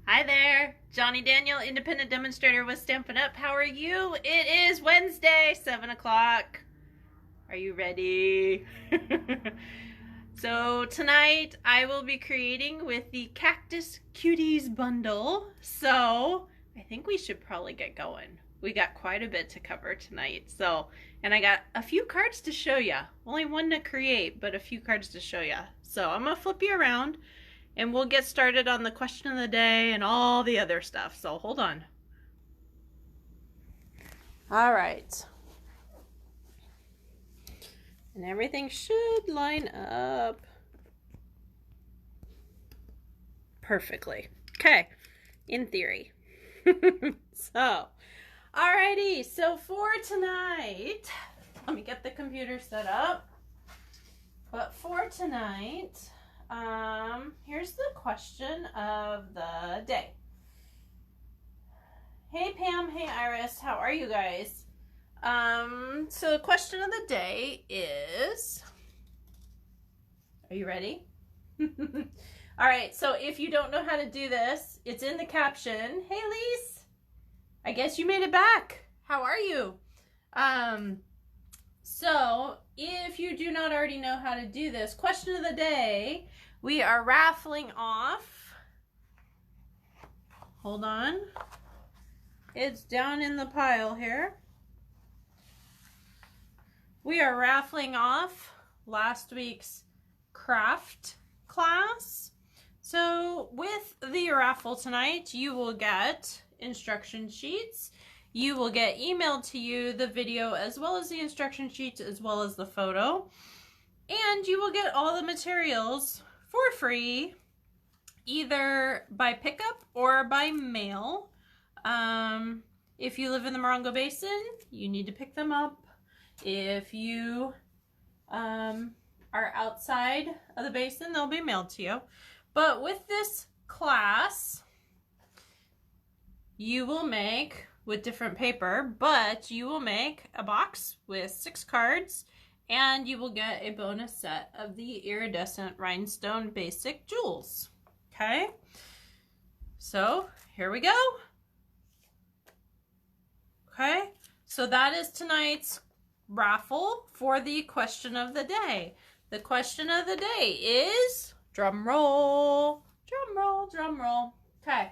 Hi there, Johnny Daniel, independent demonstrator with Stampin' Up. How are you? It is Wednesday, 7 o'clock. Are you ready? So tonight I will be creating with the Cactus Cuties bundle. So I think we should probably get going. We got quite a bit to cover tonight. And I got a few cards to show you. Only one to create, but a few cards to show you. So I'm gonna flip you around and we'll get started on the question of the day and all the other stuff. So hold on. All right. And everything should line up perfectly. Okay, in theory. So, alrighty. So for tonight, let me get the computer set up. But for tonight, here's the question of the day. Hey Pam, hey Iris, how are you guys? So the question of the day is, are you ready? All right, so if you don't know how to do this, it's in the caption. Hey Lise, I guess you made it back. How are you? So if you do not already know how to do this, question of the day, we are raffling off. Hold on. It's down in the pile here. We are raffling off last week's craft class. So with the raffle tonight, you will get instruction sheets. You will get emailed to you the video as well as the instruction sheets as well as the photo. And you will get all the materials for free, either by pickup or by mail. If you live in the Morongo Basin, you need to pick them up. If you are outside of the basin, they'll be mailed to you. But with this class, you will make, with different paper, but you will make a box with 6 cards, and you will get a bonus set of the iridescent rhinestone basic jewels. Okay? So, here we go. Okay? So that is tonight's raffle for the question of the day. The question of the day is, drum roll, drum roll, drum roll. Okay.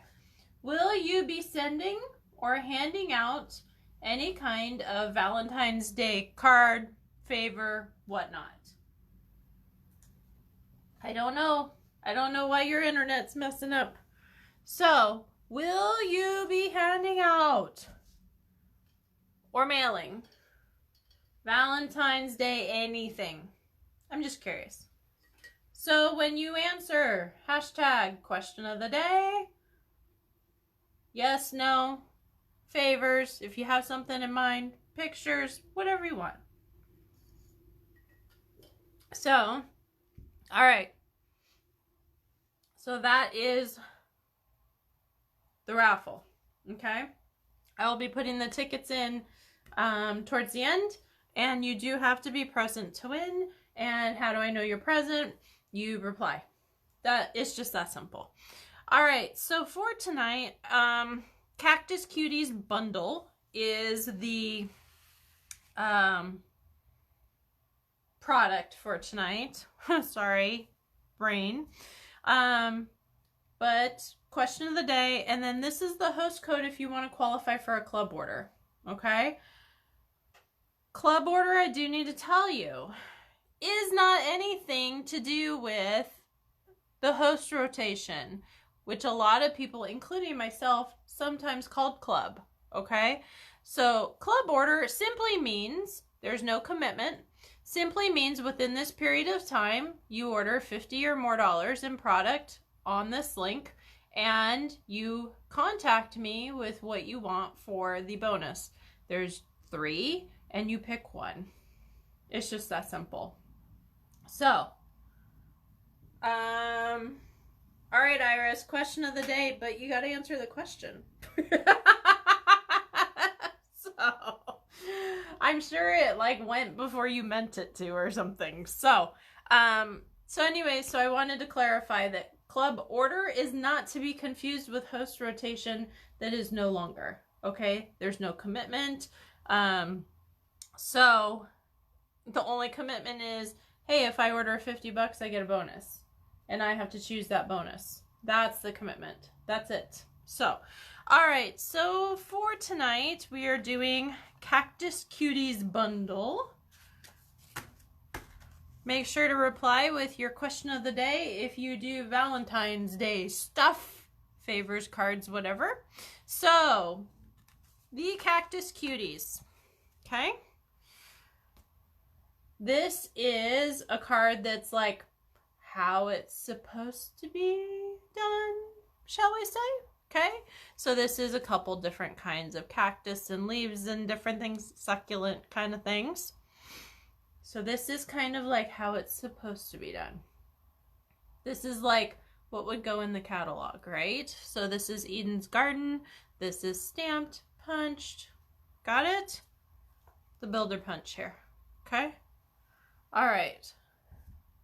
Will you be sending or handing out any kind of Valentine's Day card, favor, whatnot? I don't know. I don't know why your internet's messing up. So, will you be handing out or mailing Valentine's Day anything? I'm just curious. So when you answer hashtag question of the day, yes, no, favors, if you have something in mind, pictures, whatever you want. So, all right. So that is the raffle, okay? I'll be putting the tickets in towards the end, and you do have to be present to win. And how do I know you're present? You reply. That it's just that simple. All right, so for tonight, Cactus Cuties bundle is the product for tonight. Sorry, brain. But question of the day, and then this is the host code if you want to qualify for a club order. Okay? Club order, I do need to tell you, is not anything to do with the host rotation, which a lot of people, including myself, sometimes called club. Okay? So club order simply means there's no commitment. Simply means within this period of time, you order $50 or more in product on this link, and you contact me with what you want for the bonus. There's 3, and you pick one. It's just that simple. So, all right, Iris, question of the day, but you got to answer the question. So, I'm sure it like went before you meant it to or something. So, so I wanted to clarify that club order is not to be confused with host rotation that is no longer. Okay, there's no commitment. So the only commitment is, hey, if I order $50, I get a bonus. And I have to choose that bonus. That's the commitment. That's it. So, all right. So for tonight, we are doing Cactus Cuties bundle. Make sure to reply with your question of the day if you do Valentine's Day stuff, favors, cards, whatever. So, the Cactus Cuties. Okay. This is a card that's like how it's supposed to be done, shall we say? Okay. So this is a couple different kinds of cactus and leaves and different things, succulent kind of things. So this is kind of like how it's supposed to be done. This is like what would go in the catalog, right? So this is Eden's Garden. This is stamped, punched. Got it? The builder punch here. Okay? All right.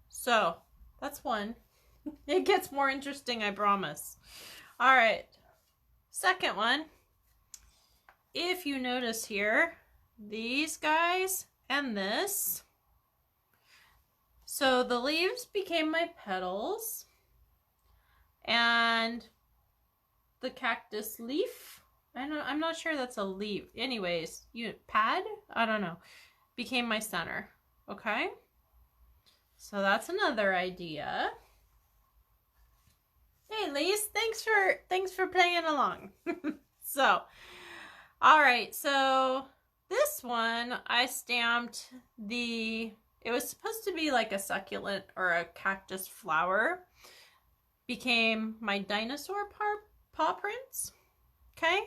So that's one. It gets more interesting, I promise. All right. Second one. If you notice here, these guys and this. So the leaves became my petals. And the cactus leaf, I'm not sure that's a leaf. Anyways, pad? I don't know. Became my center. Okay? So that's another idea. Hey, Lise, thanks for playing along. So, all right. So this one, I stamped it was supposed to be like a succulent or a cactus flower. Became my dinosaur paw prints. Okay.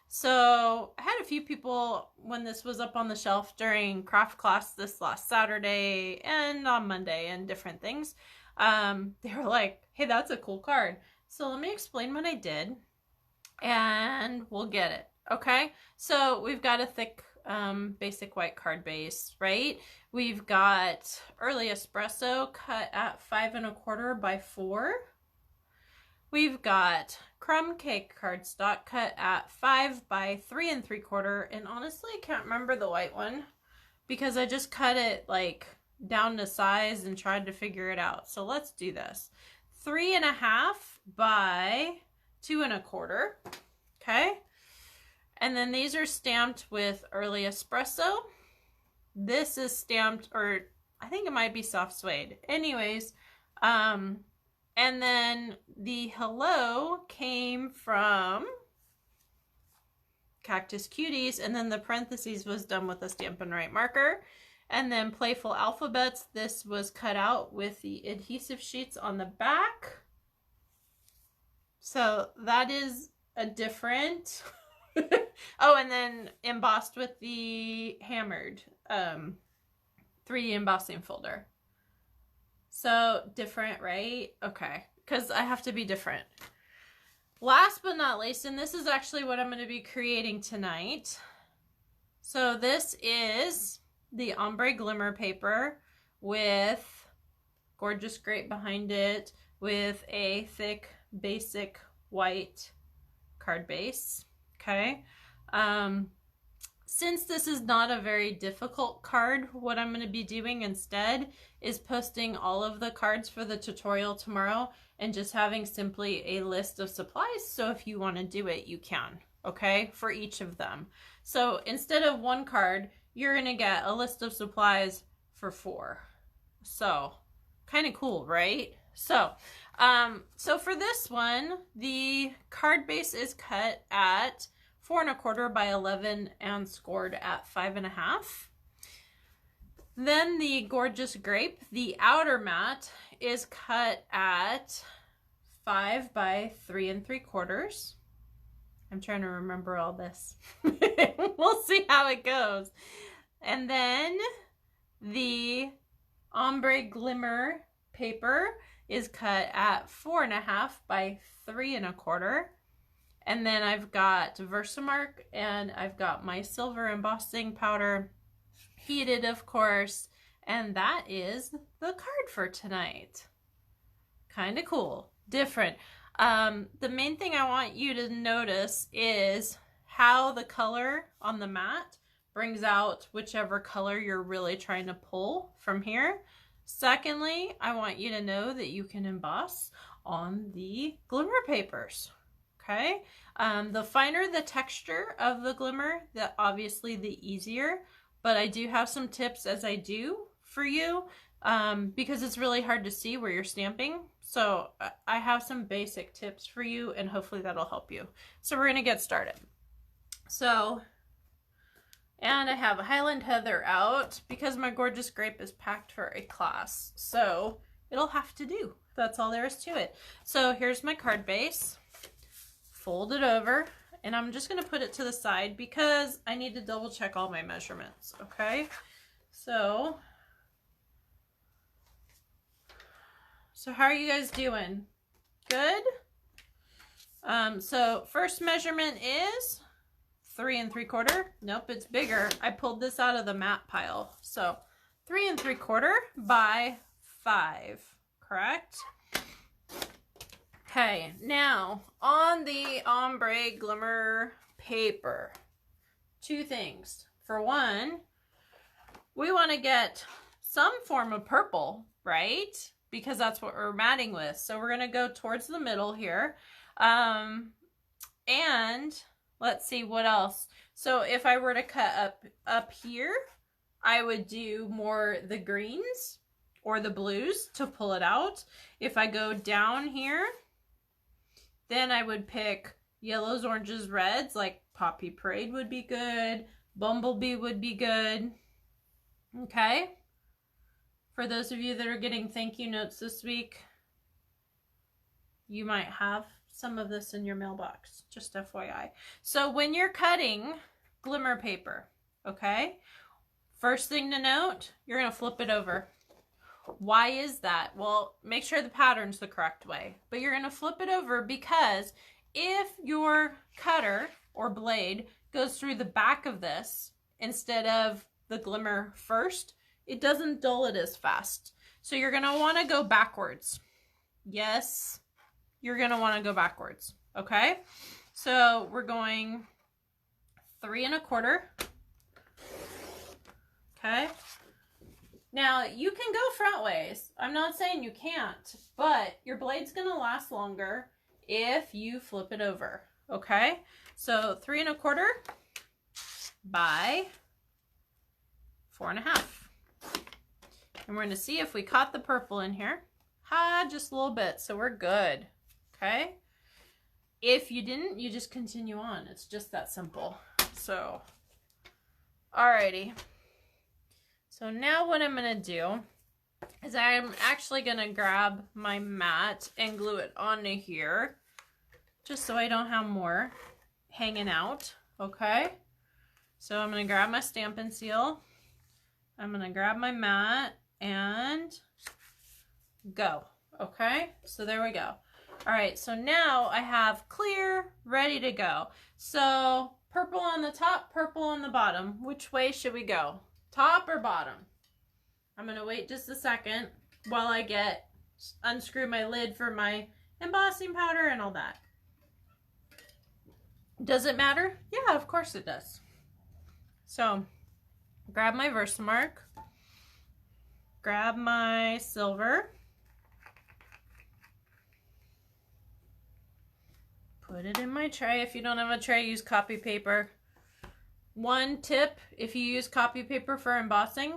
So I had a few people when this was up on the shelf during craft class this last Saturday and on Monday and different things. They were like, hey, that's a cool card. So let me explain what I did and we'll get it. Okay. So we've got a thick, basic white card base, right? We've got Early Espresso cut at 5 1/4 by 4. We've got Crumb Cake cardstock cut at 5 by 3 3/4. And honestly, I can't remember the white one because I just cut it like down to size and tried to figure it out. So let's do this. 3 1/2 by 2 1/4. Okay. And then these are stamped with Early Espresso. This is stamped, or I think it might be soft suede. Anyways, and then the hello came from Cactus Cuties, and then the parentheses was done with a Stampin' Right marker. And then Playful Alphabets, this was cut out with the adhesive sheets on the back. So that is a different... Oh, and then embossed with the hammered 3D embossing folder. So different, right? Okay, because I have to be different. Last but not least, and this is actually what I'm going to be creating tonight. So this is the ombre glimmer paper with gorgeous grape behind it with a thick basic white card base. Okay. Since this is not a very difficult card, what I'm going to be doing instead is posting all of the cards for the tutorial tomorrow and just having simply a list of supplies. So if you want to do it, you can, okay, for each of them. So instead of one card, you're going to get a list of supplies for 4. So kind of cool, right? So, so for this one, the card base is cut at 4 1/4 by 11 and scored at 5 1/2. Then the gorgeous grape, the outer mat, is cut at 5 by 3 3/4. I'm trying to remember all this. We'll see how it goes. And then the ombre glimmer paper is cut at 4 1/2 by 3 1/4. And then I've got Versamark and I've got my silver embossing powder, heated of course, and that is the card for tonight. Kind of cool. different. The main thing I want you to notice is how the color on the mat brings out whichever color you're really trying to pull from here. Secondly, I want you to know that you can emboss on the glimmer papers. Okay, the finer the texture of the glimmer, obviously the easier, but I do have some tips as I do for you, because it's really hard to see where you're stamping. So I have some basic tips for you, and hopefully that'll help you. So we're gonna get started. So, and I have Highland Heather out because my gorgeous grape is packed for a class. So it'll have to do. That's all there is to it. So here's my card base. Fold it over, and I'm just going to put it to the side because I need to double check all my measurements, okay? So how are you guys doing? Good? So first measurement is 3 3/4. Nope, it's bigger. I pulled this out of the mat pile. So 3 3/4 by 5, correct? Okay, now on the ombre glimmer paper, 2 things. For one, we want to get some form of purple, right? Because that's what we're matting with. So we're going to go towards the middle here. And let's see what else. So if I were to cut up here, I would do more the greens or the blues to pull it out. If I go down here, then I would pick yellows, oranges, reds, like Poppy Parade would be good. Bumblebee would be good. Okay? For those of you that are getting thank you notes this week, you might have some of this in your mailbox, just FYI. So when you're cutting glimmer paper, okay? First thing to note, you're going to flip it over. Why is that? Well, make sure the pattern's the correct way, but you're going to flip it over because if your cutter or blade goes through the back of this instead of the glimmer first, it doesn't dull it as fast. So you're going to want to go backwards. Yes, you're going to want to go backwards. Okay. So we're going 3 1/4. Okay. Now, you can go front ways. I'm not saying you can't, but your blade's going to last longer if you flip it over, okay? So 3 1/4 by 4 1/2. And we're going to see if we caught the purple in here. Just a little bit, so we're good, okay? If you didn't, you just continue on. It's just that simple. So, alrighty. So now what I'm going to do is I'm actually going to grab my mat and glue it onto here, just so I don't have more hanging out, okay? So I'm going to grab my Stampin' Seal. I'm going to grab my mat and go, okay? So there we go. All right, so now I have clear, ready to go. So purple on the top, purple on the bottom. Which way should we go? Top or bottom? I'm going to wait just a second while I unscrew my lid for my embossing powder and all that. Does it matter? Yeah, of course it does. So, grab my Versamark. Grab my silver. Put it in my tray. If you don't have a tray, use copy paper. One tip, if you use copy paper for embossing,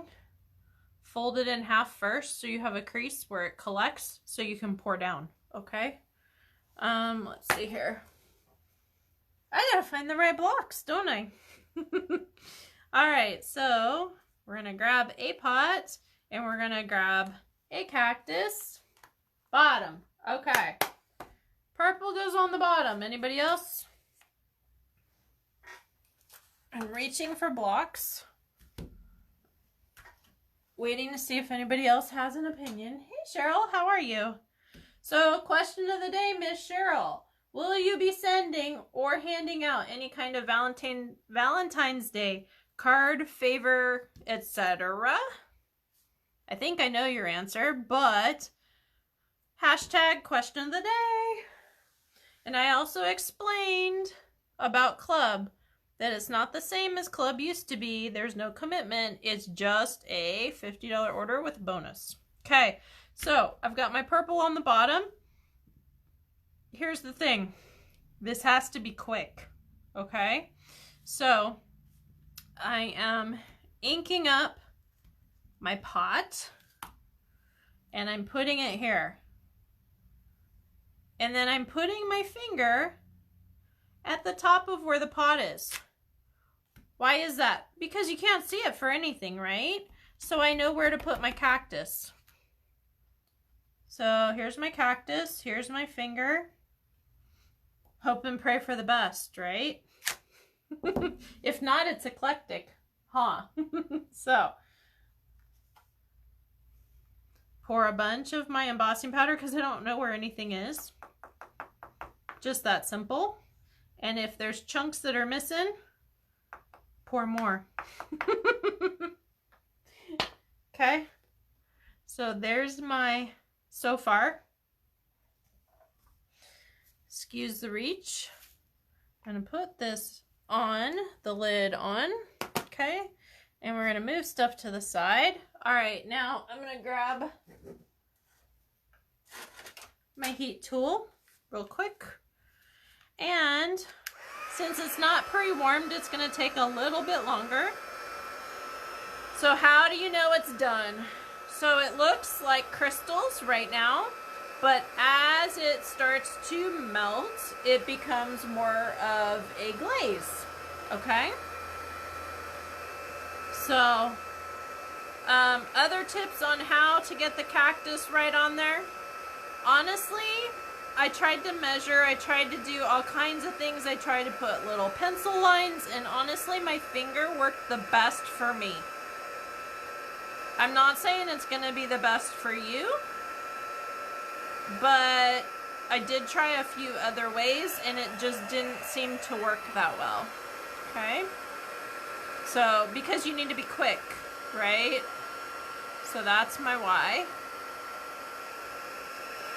fold it in half first so you have a crease where it collects so you can pour down, okay? Let's see here. I gotta find the right blocks, don't I? All right, so we're gonna grab a pot and we're gonna grab a cactus. Bottom, okay. Purple goes on the bottom. Anybody else? I'm reaching for blocks. Waiting to see if anybody else has an opinion. Hey, Cheryl, how are you? So, question of the day, Miss Cheryl. Will you be sending or handing out any kind of Valentine's Day card, favor, etc.? I think I know your answer, but Hashtag question of the day. And I also explained about club, that it's not the same as club used to be. There's no commitment. It's just a $50 order with a bonus. Okay, so I've got my purple on the bottom. Here's the thing. This has to be quick, okay? So I am inking up my pot and I'm putting it here. And then I'm putting my finger at the top of where the pot is. Why is that? Because you can't see it for anything, right? So I know where to put my cactus. So here's my cactus, here's my finger. Hope and pray for the best, right? If not, it's eclectic, huh? So pour a bunch of my embossing powder because I don't know where anything is. Just that simple. And if there's chunks that are missing, pour more. Okay. So there's my, so far. Excuse the reach. I'm going to put this on, the lid on. Okay. And we're going to move stuff to the side. All right. Now I'm going to grab my heat tool real quick. And since it's not pre-warmed, it's going to take a little bit longer. So how do you know it's done? So it looks like crystals right now, but as it starts to melt, it becomes more of a glaze, okay? So other tips on how to get the cactus right on there. Honestly, I tried to measure, I tried to do all kinds of things. I tried to put little pencil lines, and honestly, my finger worked the best for me. I'm not saying it's going to be the best for you, but I did try a few other ways, and it just didn't seem to work that well. Okay? So, because you need to be quick, right? So that's my why.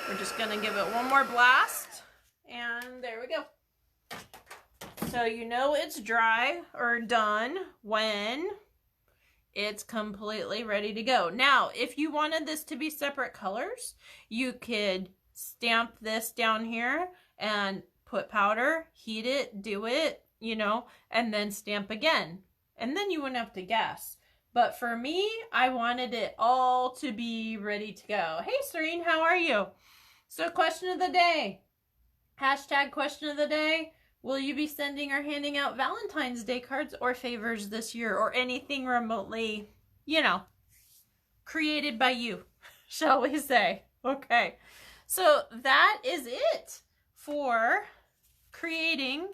We're just going to give it one more blast, and there we go. So you know it's dry or done when it's completely ready to go. Now, if you wanted this to be separate colors, you could stamp this down here and put powder, heat it, do it, you know, and then stamp again. And then you wouldn't have to guess. But for me, I wanted it all to be ready to go. Hey, Serene, how are you? So question of the day, hashtag question of the day, will you be sending or handing out Valentine's Day cards or favors this year, or anything remotely, you know, created by you, shall we say? Okay, so that is it for creating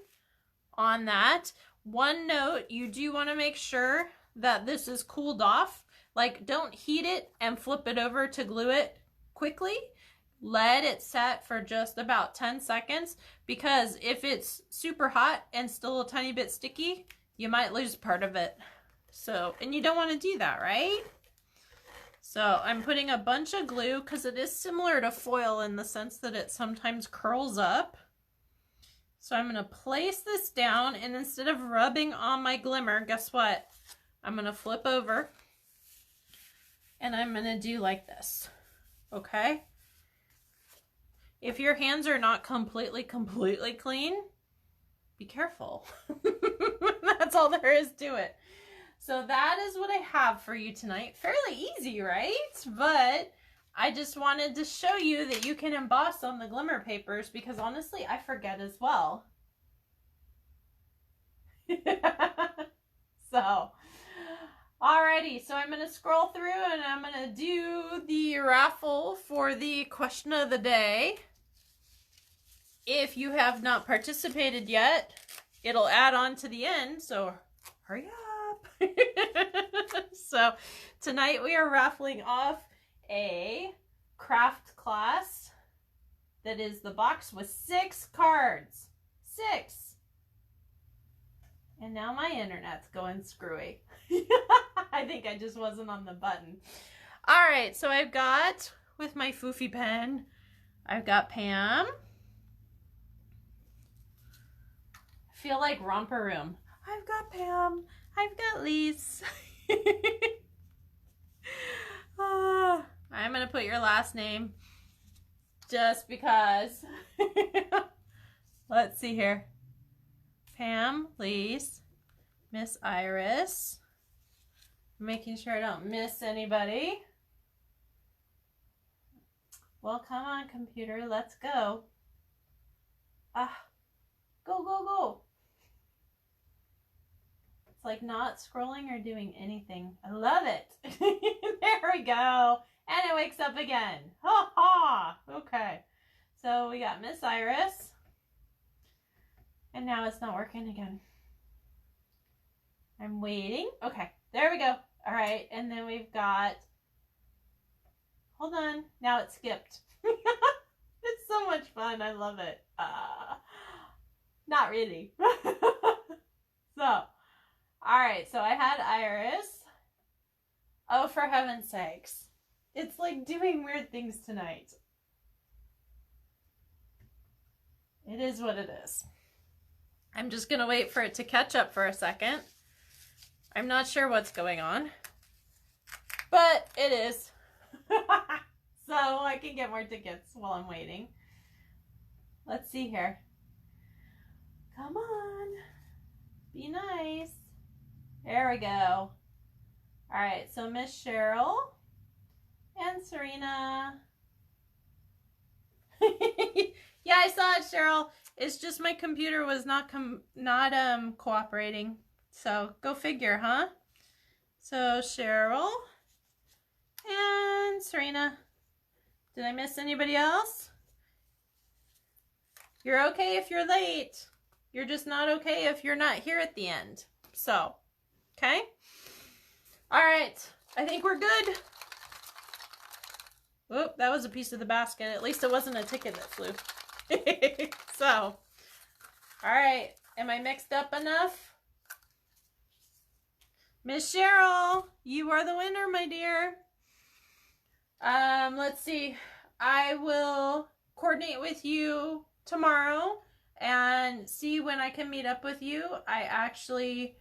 on that. One note, you do want to make sure that this is cooled off. Like, don't heat it and flip it over to glue it quickly. Let it set for just about 10 seconds, because if it's super hot and still a tiny bit sticky, you might lose part of it. So, and you don't want to do that, right? So I'm putting a bunch of glue because it is similar to foil in the sense that it sometimes curls up. So I'm going to place this down, and instead of rubbing on my glimmer, guess what? I'm going to flip over and I'm going to do like this. Okay? If your hands are not completely clean, be careful. That's all there is to it. So that is what I have for you tonight. Fairly easy, right? But I just wanted to show you that you can emboss on the glimmer papers, because honestly, I forget as well. So, alrighty, so I'm going to scroll through and I'm going to do the raffle for the question of the day. If you have not participated yet, it'll add on to the end, so hurry up. So tonight we are raffling off a craft class that is the box with 6 cards. 6. And now my internet's going screwy. I think I just wasn't on the button. All right, so I've got, with my foofy pen, I've got Pam. I feel like Romper Room. I've got Pam. I've got Lise. I'm going to put your last name just because. Let's see here. Pam, Lise, Miss Iris. Making sure I don't miss anybody. Well, come on, computer. Let's go. Go, go, go. It's like not scrolling or doing anything. I love it. There we go. And it wakes up again. Ha ha. Okay. So we got Miss Iris. And now it's not working again. I'm waiting. Okay. There we go. All right. And then we've got, hold on. Now it skipped. It's so much fun. I love it. Not really. So, all right. So I had Iris. Oh, for heaven's sakes. It's like doing weird things tonight. It is what it is. I'm just going to wait for it to catch up for a second. I'm not sure what's going on, but it is. So I can get more tickets while I'm waiting. Let's see here. Come on. Be nice. There we go. All right, so Miss Cheryl and Serena. Yeah, I saw it, Cheryl. It's just my computer was not cooperating. So go figure, huh? So Cheryl and Serena. Did I miss anybody else? You're okay if you're late. You're just not okay if you're not here at the end. So, okay? All right. I think we're good. Oop, that was a piece of the basket. At least it wasn't a ticket that flew. So, all right. Am I mixed up enough? Miss Cheryl, you are the winner, my dear. Let's see. I will coordinate with you tomorrow and see when I can meet up with you. I actually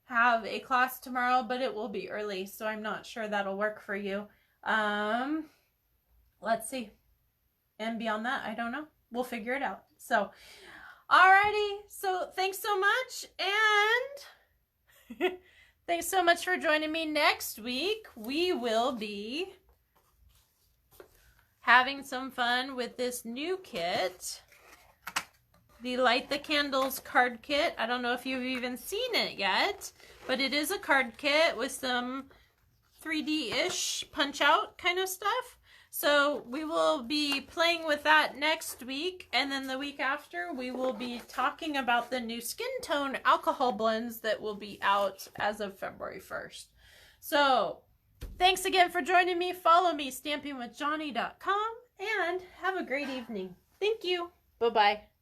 have a class tomorrow, but it will be early, so I'm not sure that'll work for you. Let's see. And beyond that, I don't know. We'll figure it out. So, alrighty. So, thanks so much. And thanks so much for joining me. Next week, we will be having some fun with this new kit. The Light the Candles card kit. I don't know if you've even seen it yet, but it is a card kit with some 3D-ish punch-out kind of stuff. So we will be playing with that next week, and then the week after we will be talking about the new skin tone alcohol blends that will be out as of February 1st. So thanks again for joining me. Follow me, stampingwithjohnny.com, and have a great evening. Thank you. Bye-bye.